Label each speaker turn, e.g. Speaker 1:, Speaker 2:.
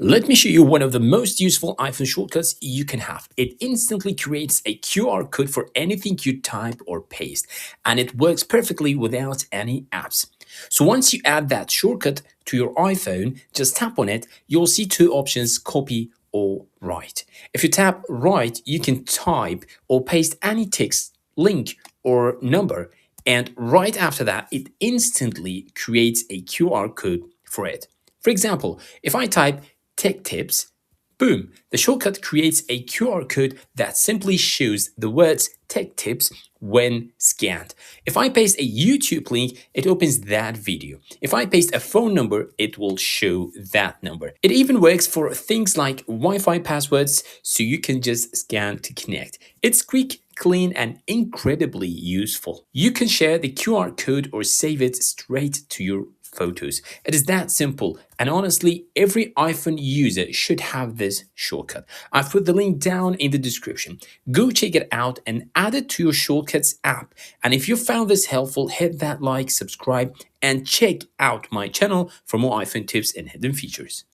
Speaker 1: Let me show you one of the most useful iPhone shortcuts you can have. It instantly creates a QR code for anything you type or paste, and it works perfectly without any apps. So once you add that shortcut to your iPhone, just tap on it, you'll see two options, copy or write. If you tap write, you can type or paste any text, link, or number, and right after that, it instantly creates a QR code for it. For example, if I type tech tips, boom, the shortcut creates a QR code that simply shows the words tech tips when scanned. If I paste a YouTube link, it opens that video. If I paste a phone number, it will show that number. It even works for things like Wi-Fi passwords, so you can just scan to connect. It's quick, clean, and incredibly useful. You can share the QR code or save it straight to your photos. It is that simple, and honestly, every iPhone user should have this shortcut. I've put the link down in the description. Go check it out and add it to your Shortcuts app. And if you found this helpful, hit that like, subscribe, and check out my channel for more iPhone tips and hidden features.